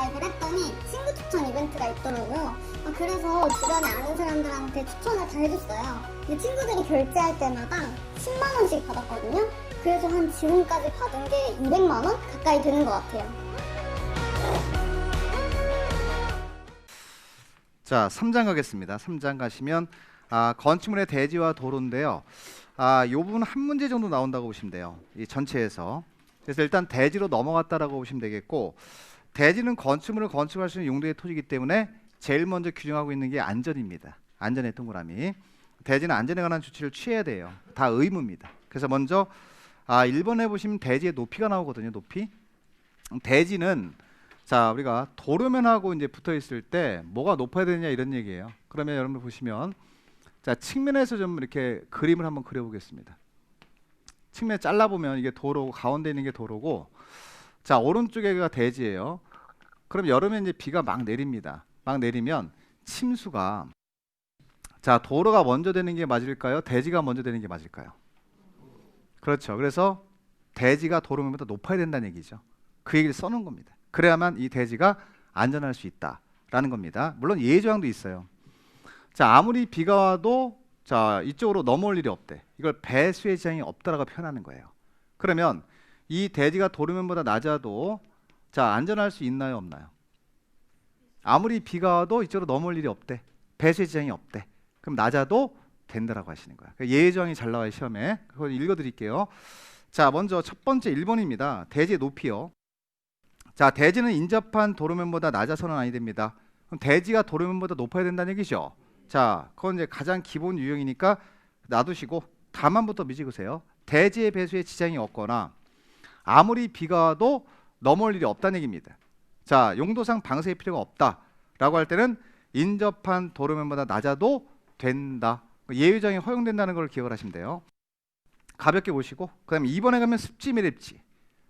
가입을 했더니 친구 추천 이벤트가 있더라고요. 그래서 주변에 아는 사람들한테 추천을 다 해줬어요. 근데 친구들이 결제할 때마다 10만 원씩 받았거든요. 그래서 한 지금까지 받은 게 200만 원 가까이 되는 것 같아요. 자, 3장 가겠습니다. 3장 가시면 건축물의 대지와 도로인데요. 요 부분 한 문제 정도 나온다고 보시면 돼요. 이 전체에서. 그래서 일단 대지로 넘어갔다라고 보시면 되겠고, 대지는 건축물을 건축할 수 있는 용도의 토지이기 때문에 제일 먼저 규정하고 있는 게 안전입니다. 안전의 동그라미. 대지는 안전에 관한 조치를 취해야 돼요. 다 의무입니다. 그래서 먼저 1번에 보시면 대지의 높이가 나오거든요. 높이. 대지는 자, 우리가 도로면하고 이제 붙어 있을 때 뭐가 높아야 되느냐 이런 얘기예요. 그러면 여러분들 보시면 자, 측면에서 좀 이렇게 그림을 한번 그려 보겠습니다. 측면 잘라 보면 이게 도로고 가운데 있는 게 도로고, 자, 오른쪽에가 대지예요. 그럼 여름에 이제 비가 막 내립니다. 막 내리면 침수가, 자, 도로가 먼저 되는 게 맞을까요? 대지가 먼저 되는 게 맞을까요? 그렇죠. 그래서 대지가 도로면보다 높아야 된다는 얘기죠. 그 얘기를 써놓은 겁니다. 그래야만 이 대지가 안전할 수 있다라는 겁니다. 물론 예외조항도 있어요. 자, 아무리 비가 와도 자, 이쪽으로 넘어올 일이 없대. 이걸 배수의 지장이 없다라고 표현하는 거예요. 그러면 이 대지가 도로면보다 낮아도 자, 안전할 수 있나요, 없나요? 아무리 비가 와도 이쪽으로 넘어올 일이 없대. 배수의 지장이 없대. 그럼 낮아도 된다라고 하시는 거야. 예외조항이 잘 나와요, 시험에. 그걸 읽어드릴게요. 자, 먼저 첫 번째 1번입니다. 대지의 높이요. 자, 대지는 인접한 도로면보다 낮아서는 아니 됩니다. 그럼 대지가 도로면보다 높아야 된다는 얘기죠. 자, 그건 이제 가장 기본 유형이니까 놔두시고 다만부터 미지으세요. 대지의 배수에 지장이 없거나 아무리 비가 와도 넘어올 일이 없다는 얘기입니다. 자, 용도상 방수의 필요가 없다라고 할 때는 인접한 도로면보다 낮아도 된다. 예외조항이 허용된다는 걸 기억을 하시면 돼요. 가볍게 보시고, 그 다음에 2번에 가면 습지 매립지.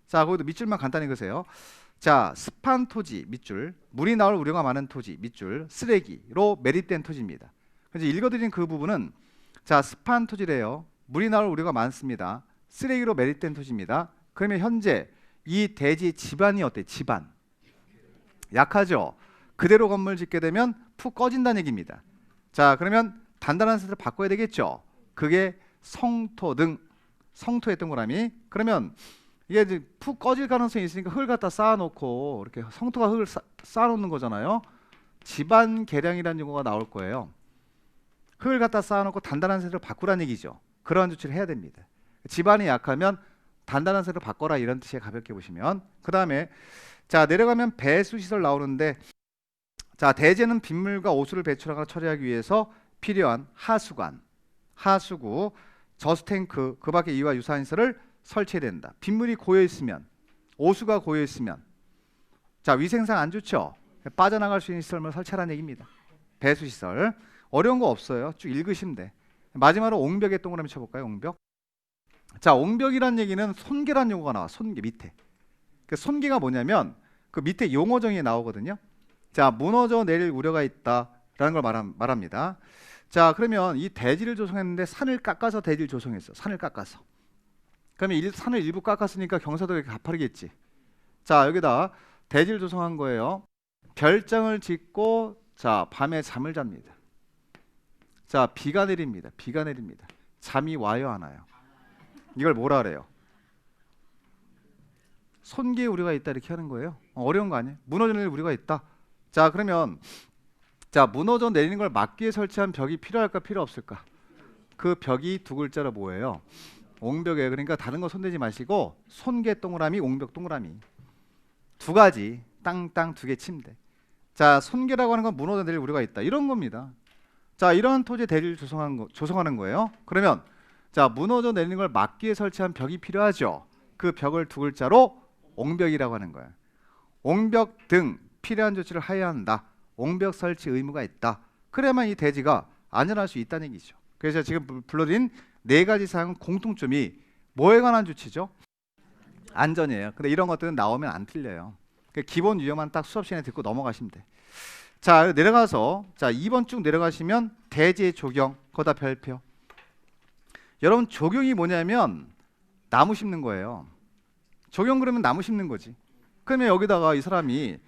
자, 거기도 밑줄만 간단히 그으세요. 자, 습한 토지 밑줄, 물이 나올 우려가 많은 토지 밑줄, 쓰레기로 매립된 토지입니다. 그래서 읽어드린 그 부분은 자, 습한 토지래요. 물이 나올 우려가 많습니다. 쓰레기로 매립된 토지입니다. 그러면 현재 이 대지 지반이 어때? 지반 약하죠. 그대로 건물 짓게 되면 푹 꺼진다는 얘기입니다. 자, 그러면 단단한 세트를 바꿔야 되겠죠. 그게 성토 등, 성토의 동그라미. 그러면 이게 이제 푹 꺼질 가능성이 있으니까 흙을 갖다 쌓아놓고 이렇게 성토가 흙을 쌓아놓는 거잖아요. 지반 개량이라는 용어가 나올 거예요. 흙을 갖다 쌓아놓고 단단한 세트를 바꾸라는 얘기죠. 그러한 조치를 해야 됩니다. 지반이 약하면 단단한 세트를 바꿔라 이런 뜻이에요. 가볍게 보시면. 그 다음에 자, 내려가면 배수시설 나오는데, 자, 대지는 빗물과 오수를 배출하거나 처리하기 위해서 필요한 하수관, 하수구, 저수탱크, 그 밖에 이와 유사한 시설을 설치해야 된다. 빗물이 고여 있으면, 오수가 고여 있으면, 자, 위생상 안 좋죠. 빠져나갈 수 있는 시설을 설치하라는 얘기입니다. 배수시설. 어려운 거 없어요. 쭉 읽으시면 돼. 마지막으로 옹벽에 동그라미 쳐볼까요? 옹벽. 자, 옹벽이란 얘기는 손괴란 용어가 나와. 손괴 밑에. 그 손괴가 뭐냐면 그 밑에 용어 정의에 나오거든요. 자, 무너져 내릴 우려가 있다라는 걸 말합니다. 자, 그러면 이 대지를 조성했는데 산을 깎아서 대지를 조성했어. 산을 깎아서. 그러면 산을 일부 깎았으니까 경사도가 가파르겠지. 자, 여기다 대지를 조성한 거예요. 별장을 짓고 자, 밤에 잠을 잡니다. 자, 비가 내립니다. 비가 내립니다. 잠이 와요, 안 와요? 이걸 뭐라 그래요? 손괴 우려가 있다 이렇게 하는 거예요. 어려운 거 아니에요? 무너져 내릴 우려가 있다. 자, 그러면 자, 무너져 내리는 걸 막기 위해 설치한 벽이 필요할까 필요 없을까? 그 벽이 두 글자로 뭐예요? 옹벽이에요. 그러니까 다른 거 손대지 마시고 손괴 동그라미, 옹벽 동그라미. 두 가지, 땅 두 개 침대. 자, 손괴라고 하는 건 무너져 내릴 우려가 있다 이런 겁니다. 자, 이러한 토지에 대지를 조성하는 거예요. 그러면 자, 무너져 내리는 걸 막기 위해 설치한 벽이 필요하죠. 그 벽을 두 글자로 옹벽이라고 하는 거예요. 옹벽 등 필요한 조치를 하여야 한다. 옹벽 설치 의무가 있다. 그래야만 이 대지가 안전할 수 있다는 얘기죠. 그래서 지금 불러드린 네 가지 사항은 공통점이 뭐에 관한 조치죠? 안전이에요. 근데 이런 것들은 나오면 안 틀려요. 기본 유형만 딱 수업 시간에 듣고 넘어가시면 돼. 자, 내려가서 자, 2번 쭉 내려가시면 대지의 조경, 거다 별표. 여러분, 조경이 뭐냐면 나무 심는 거예요. 조경 그러면 나무 심는 거지. 그러면 여기다가 이 사람이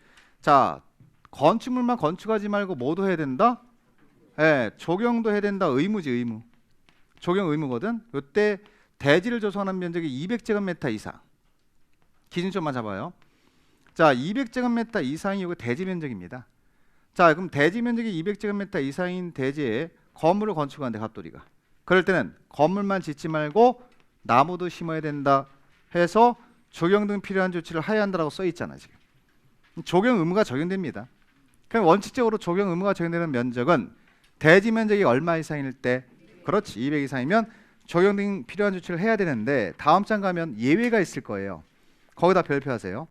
자, 건축물만 건축하지 말고 뭐도 해야 된다? 예, 적용도 해야 된다. 의무지, 의무. 적용 의무거든. 이때 대지를 조성하는 면적이 200제곱미터 이상. 기준점만 잡아요. 자, 200제곱미터 이상이 이거 대지 면적입니다. 자, 그럼 대지 면적이 200제곱미터 이상인 대지에 건물을 건축하는데 갑돌이가. 그럴 때는 건물만 짓지 말고 나무도 심어야 된다 해서 적용 등 필요한 조치를 하여야 한다라고 써 있잖아, 지금. 적용 의무가 적용됩니다. 그럼 원칙적으로 적용 의무가 적용되는 면적은 대지 면적이 얼마 이상일 때, 그렇지, 200 이상이면 적용 등 필요한 조치를 해야 되는데 다음 장 가면 예외가 있을 거예요. 거기다 별표하세요.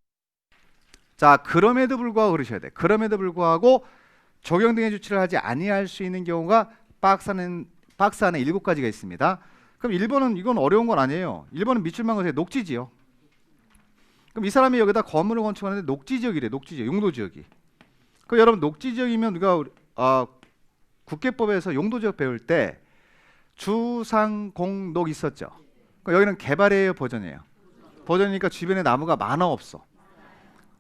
자, 그럼에도 불구하고 그러셔야 돼. 그럼에도 불구하고 적용 등의 조치를 하지 아니할 수 있는 경우가 박스 안에 7가지가 있습니다. 그럼 1번은 이건 어려운 건 아니에요. 1번은 밑줄만 그세요. 녹지지요. 그럼 이 사람이 여기다 건물을 건축하는데 녹지지역이래. 녹지지역, 용도지역이. 그 여러분 녹지지역이면 우리가 국계법에서 용도지역 배울 때 주상공록 있었죠. 여기는 개발이에요, 보전이에요? 보전이니까 주변에 나무가 많아 없어.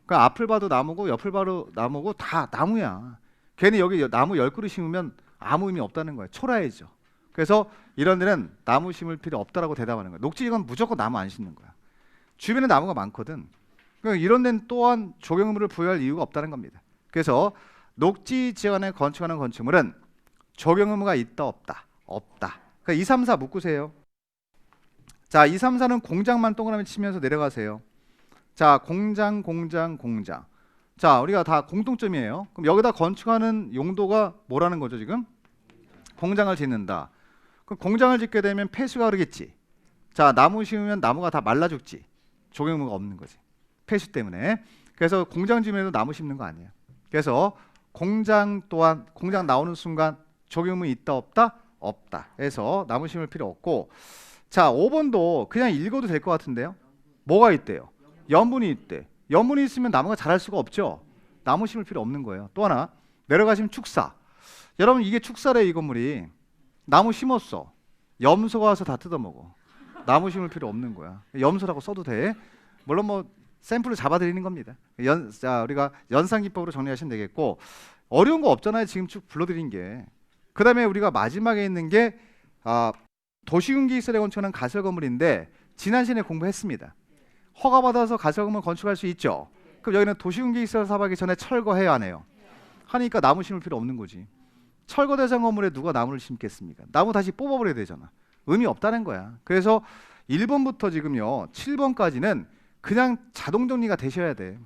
그러니까 앞을 봐도 나무고 옆을 봐도 나무고 다 나무야. 괜히 여기 나무 10그루 심으면 아무 의미 없다는 거예요. 초라해져. 그래서 이런 데는 나무 심을 필요 없다라고 대답하는 거예요. 녹지지역은 무조건 나무 안 심는 거야. 주변에 나무가 많거든. 그러니까 이런 데는 또한 적용 의무를 부여할 이유가 없다는 겁니다. 그래서 녹지지역 안에 건축하는 건축물은 적용 의무가 있다 없다? 없다. 그러니까 2, 3, 4 묶으세요. 자, 2, 3, 4는 공장만 동그라미 치면서 내려가세요. 자, 공장. 자, 우리가 다 공통점이에요. 그럼 여기다 건축하는 용도가 뭐라는 거죠, 지금? 공장을 짓는다. 그럼 공장을 짓게 되면 폐수가 흐르겠지. 자, 나무 심으면 나무가 다 말라 죽지. 적용 의무가 없는 거지. 폐수 때문에. 그래서 공장 지으면도 나무 심는 거 아니에요. 그래서 공장 또한 공장 나오는 순간 적용 의무 있다 없다? 없다. 해서 나무 심을 필요 없고. 자, 5번도 그냥 읽어도 될 것 같은데요. 뭐가 있대요? 염분이 있대. 염분이 있으면 나무가 자랄 수가 없죠. 나무 심을 필요 없는 거예요. 또 하나 내려가시면 축사. 여러분 이게 축사래. 이 건물이 나무 심었어. 염소가 와서 다 뜯어먹어. 나무 심을 필요 없는 거야. 염소라고 써도 돼. 물론 뭐 샘플을 잡아드리는 겁니다. 자, 우리가 연산기법으로 정리하시면 되겠고, 어려운 거 없잖아요. 지금 쭉 불러드린 게. 그 다음에 우리가 마지막에 있는 게 도시군기시설에 건축하는 가설 건물인데 지난 시간에 공부했습니다. 허가받아서 가설 건물 건축할 수 있죠. 그럼 여기는 도시군기시설 사업하기 전에 철거해야 하네요. 하니까 나무 심을 필요 없는 거지. 철거 대상 건물에 누가 나무를 심겠습니까? 나무 다시 뽑아버려야 되잖아. 의미 없다는 거야. 그래서 1번부터 지금요 7번까지는 그냥 자동 정리가 되셔야 돼.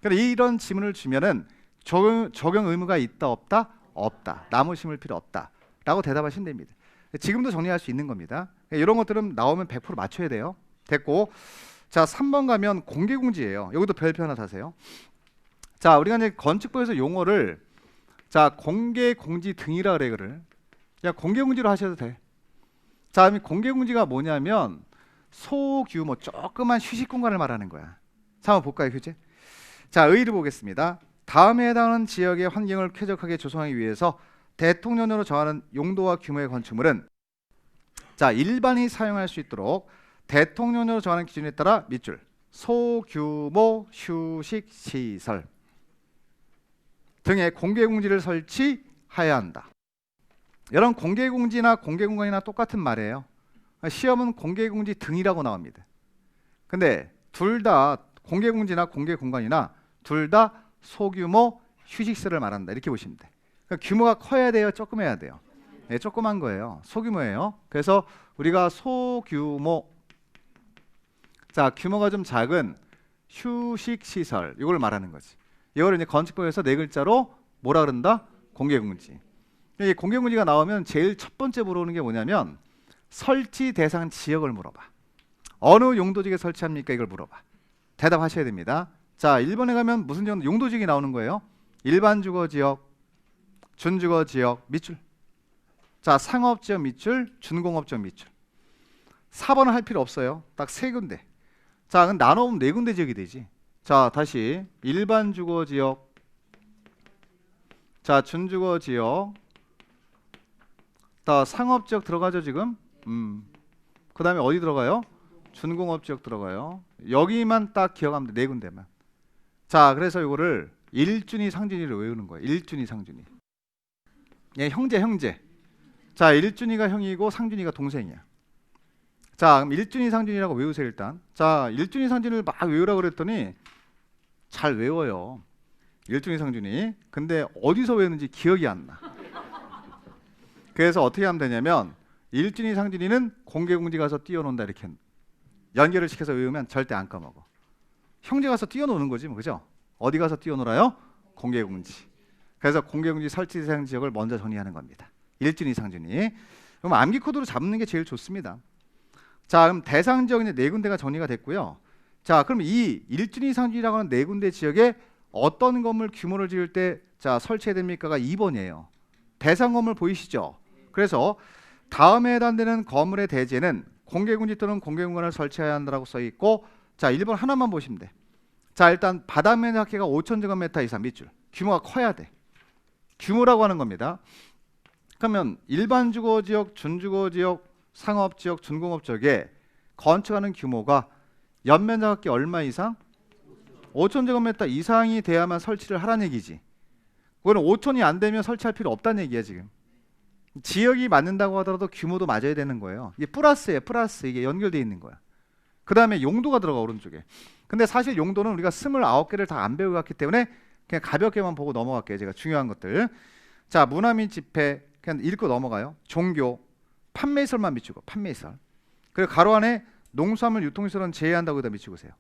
그러니까 이런 지문을 주면은 적용 의무가 있다 없다? 없다. 나무 심을 필요 없다 라고 대답하시면 됩니다. 지금도 정리할 수 있는 겁니다. 이런 것들은 나오면 100% 맞춰야 돼요. 됐고, 자 3번 가면 공개공지예요. 여기도 별표 하나 다세요. 자, 우리가 이제 건축부에서 용어를 자 공개공지 등이라 그래. 그를 그냥 공개공지로 하셔도 돼. 자, 공개공지가 뭐냐면 소규모 조그만 휴식 공간을 말하는 거야. 자, 한번 볼까요, 교재? 자, 의의를 보겠습니다. 다음에 해당하는 지역의 환경을 쾌적하게 조성하기 위해서 대통령령으로 정하는 용도와 규모의 건축물은 자 일반이 사용할 수 있도록 대통령령으로 정하는 기준에 따라 밑줄 소규모 휴식 시설 등의 공개공지를 설치해야 한다. 여러분 공개공지나 공개공간이나 똑같은 말이에요. 시험은 공개공지 등이라고 나옵니다. 근데 둘 다 공개공지나 공개공간이나 둘 다 소규모 휴식시설을 말한다. 이렇게 보시면 돼. 그러니까 규모가 커야 돼요? 조금 해야 돼요? 네, 조그만 거예요. 소규모예요. 그래서 우리가 소규모, 자 규모가 좀 작은 휴식시설 이걸 말하는 거지. 이걸 이제 건축법에서 네 글자로 뭐라 그런다? 공개공지. 이 공개공지가 나오면 제일 첫 번째 물어보는 게 뭐냐면 설치 대상 지역을 물어봐. 어느 용도지역에 설치합니까? 이걸 물어봐. 대답하셔야 됩니다. 자 1번에 가면 무슨 용도지역이 나오는 거예요? 일반 주거지역, 준주거지역 밑줄. 자 상업지역 밑줄, 준공업지역 밑줄. 4번은 할 필요 없어요. 딱 세 군데. 자 그럼 나눠보면 네 군데 지역이 되지. 자 다시 일반 주거지역, 자 준주거지역, 다 상업지역 들어가죠 지금. 그 다음에 어디 들어가요? 준공업지역 들어가요. 여기만 딱 기억하면 돼. 네 군데만. 자 그래서 이거를 일준이 상준이를 외우는 거예요. 일준이 상준이. 예, 형제. 자, 일준이가 형이고 상준이가 동생이야. 자, 그럼 일준이 상준이라고 외우세요 일단. 자, 일준이 상준이를 막 외우라고 그랬더니 잘 외워요. 일준이 상준이. 근데 어디서 외우는지 기억이 안 나. 그래서 어떻게 하면 되냐면 일준이 상준이는 공개공지 가서 뛰어논다 이렇게 연결을 시켜서 외우면 절대 안 까먹어. 형제 가서 뛰어노는 거지 뭐, 그죠? 어디 가서 뛰어놀아요? 공개공지. 그래서 공개공지 설치 대상 지역을 먼저 정리하는 겁니다. 일준이 상준이. 그럼 암기 코드로 잡는 게 제일 좋습니다. 자, 그럼 대상 지역이 네 군데가 정리가 됐고요. 자, 그럼 이 일준이 상준이라고 하는 네 군데 지역에 어떤 건물 규모를 지을 때 자 설치해야 됩니까가 2번이에요. 대상 건물 보이시죠? 그래서 다음에 해당되는 건물의 대지에는 공개공지 또는 공개공간을 설치해야 한다고 써 있고, 자 1번 하나만 보시면 돼. 자, 일단 바닥 면적가 5,000제곱미터 이상 밑줄. 규모가 커야 돼. 규모라고 하는 겁니다. 그러면 일반 주거지역, 준주거지역, 상업지역, 준공업지역에 건축하는 규모가 연면적이 얼마 이상? 5,000제곱미터 이상이 돼야만 설치를 하라는 얘기지. 그거는 5,000이 안 되면 설치할 필요 없다는 얘기야 지금. 지역이 맞는다고 하더라도 규모도 맞아야 되는 거예요. 이게 플러스예요. 플러스. 이게 연결되어 있는 거야. 그 다음에 용도가 들어가 오른쪽에. 근데 사실 용도는 우리가 29개를 다 안 배우고 갔기 때문에 그냥 가볍게만 보고 넘어갈게요. 제가 중요한 것들. 자, 문화 및 집회 그냥 읽고 넘어가요. 종교, 판매시설만 미치고 판매시설. 그리고 가로 안에 농수산물 유통시설은 제외한다고 다 미치고 오세요.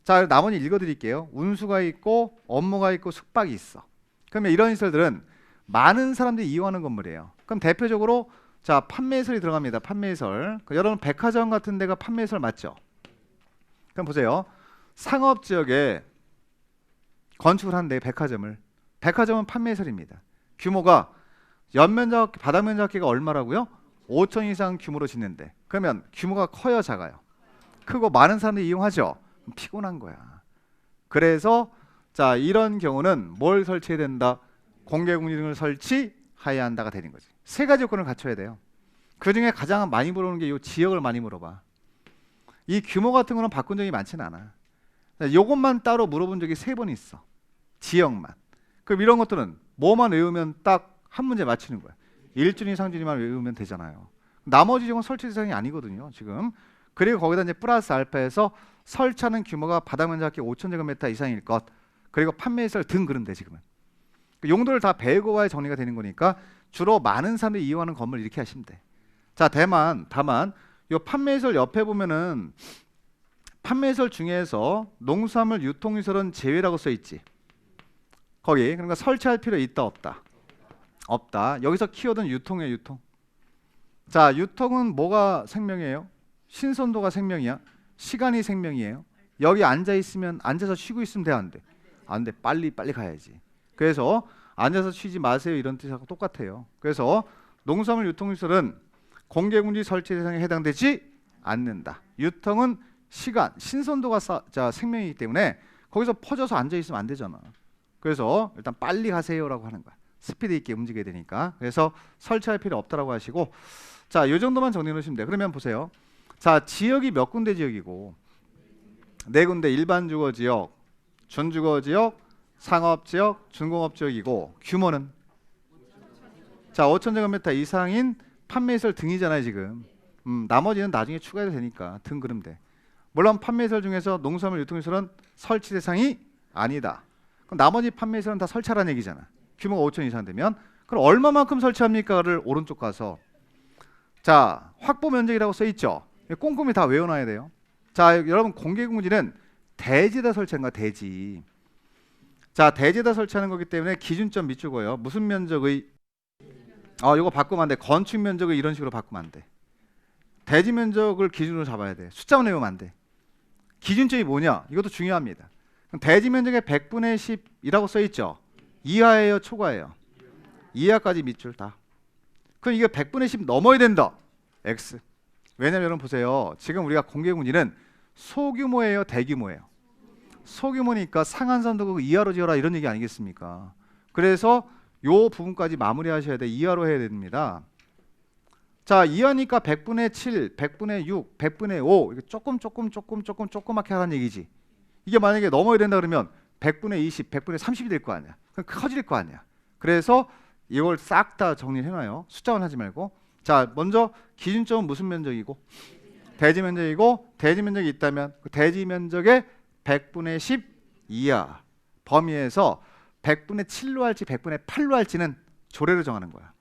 자, 나머지 읽어드릴게요. 운수가 있고 업무가 있고 숙박이 있어. 그러면 이런 시설들은 많은 사람들이 이용하는 건물이에요. 그럼 대표적으로 자 판매시설이 들어갑니다. 판매시설. 여러분 백화점 같은 데가 판매시설 맞죠? 그럼 보세요. 상업지역에 건축을 한대 백화점을. 백화점은 판매시설입니다. 규모가 연면적 바닥면적기가 얼마라고요? 5,000 이상 규모로 짓는데 그러면 규모가 커요 작아요? 크고 많은 사람들이 이용하죠? 피곤한 거야. 그래서 자 이런 경우는 뭘 설치해야 된다? 공개공지 등을 설치해야 한다가 되는 거지. 세 가지 요건을 갖춰야 돼요. 그 중에 가장 많이 물어보는 게 이 지역을 많이 물어봐. 이 규모 같은 거는 바꾼 적이 많지는 않아. 요것만 따로 물어본 적이 3번 있어. 지역만. 그럼 이런 것들은 뭐만 외우면 딱 한 문제 맞히는 거야. 일준이 상준이만 외우면 되잖아요. 나머지 지역은 설치 대상이 아니거든요 지금. 그리고 거기다 이제 플러스 알파에서 설치하는 규모가 바닥 면적이 5,000제곱미터 이상일 것, 그리고 판매시설 등 그런데 지금은 용도를 다 배우고 와야 정리가 되는 거니까 주로 많은 사람들이 이용하는 건물 이렇게 하시면 돼. 자, 다만 요 판매시설 옆에 보면은 판매시설 중에서 농수산물 유통시설은 제외라고 써 있지. 거기 그러니까 설치할 필요 있다 없다? 없다. 여기서 키워드는 유통이에요. 유통. 자, 유통은 뭐가 생명이에요? 신선도가 생명이야. 시간이 생명이에요. 여기 앉아 있으면 앉아서 쉬고 있으면 돼 안 돼? 안 돼. 빨리 가야지. 그래서 앉아서 쉬지 마세요 이런 뜻하고 똑같아요. 그래서 농수산물 유통시설은 공개공지 설치 대상에 해당되지 않는다. 유통은 시간, 신선도가 자 생명이기 때문에 거기서 퍼져서 앉아 있으면 안 되잖아. 그래서 일단 빨리 가세요라고 하는 거야. 스피드 있게 움직여야 되니까. 그래서 설치할 필요 없다라고 하시고, 자, 요 정도만 정리해 놓으시면 돼요. 그러면 보세요. 자, 지역이 몇 군데 지역이고 4군데 일반 주거 지역, 준주거 지역, 상업 지역, 준공업 지역이고 규모는 자 5,000제곱미터 이상인 판매시설 등이잖아요 지금. 나머지는 나중에 추가해도 되니까 등 그럼 돼. 물론 판매시설 중에서 농수산물 유통시설은 설치 대상이 아니다. 그럼 나머지 판매시설은 다 설치하라는 얘기잖아. 규모가 5,000 이상 되면. 그럼 얼마만큼 설치합니까를 오른쪽 가서 자 확보 면적이라고 써 있죠. 꼼꼼히 다 외워놔야 돼요. 자, 여러분 공개공지는 대지에다 설치하는 거야. 대지. 자, 대지에다 설치하는 거기 때문에 기준점 밑주고요. 무슨 면적의 이거 바꾸면 안 돼. 건축 면적을 이런 식으로 바꾸면 안 돼. 대지 면적을 기준으로 잡아야 돼. 숫자만 외우면 안 돼. 기준점이 뭐냐? 이것도 중요합니다. 그럼 대지 면적의 100분의 10이라고 써 있죠. 이하예요, 초과예요? 이하까지 밑줄 다. 그럼 이게 100분의 10 넘어야 된다. X. 왜냐면 여러분 보세요. 지금 우리가 공개공지는 소규모예요, 대규모예요? 소규모니까 상한선도 그 이하로 지어라 이런 얘기 아니겠습니까? 그래서 요 부분까지 마무리하셔야 돼. 이하로 해야 됩니다. 자, 이하니까 100분의 7, 100분의 6, 100분의 5 이게 조금맣게 하라는 얘기지. 이게 만약에 넘어야 된다 그러면 100분의 20, 100분의 30이 될 거 아니야. 그럼 커질 거 아니야. 그래서 이걸 싹 다 정리를 해놔요. 숫자만 하지 말고. 자, 먼저 기준점은 무슨 면적이고? 대지 면적이고, 대지 면적이 있다면 그 대지 면적의 100분의 10 이하 범위에서 100분의 7로 할지 100분의 8로 할지는 조례로 정하는 거야.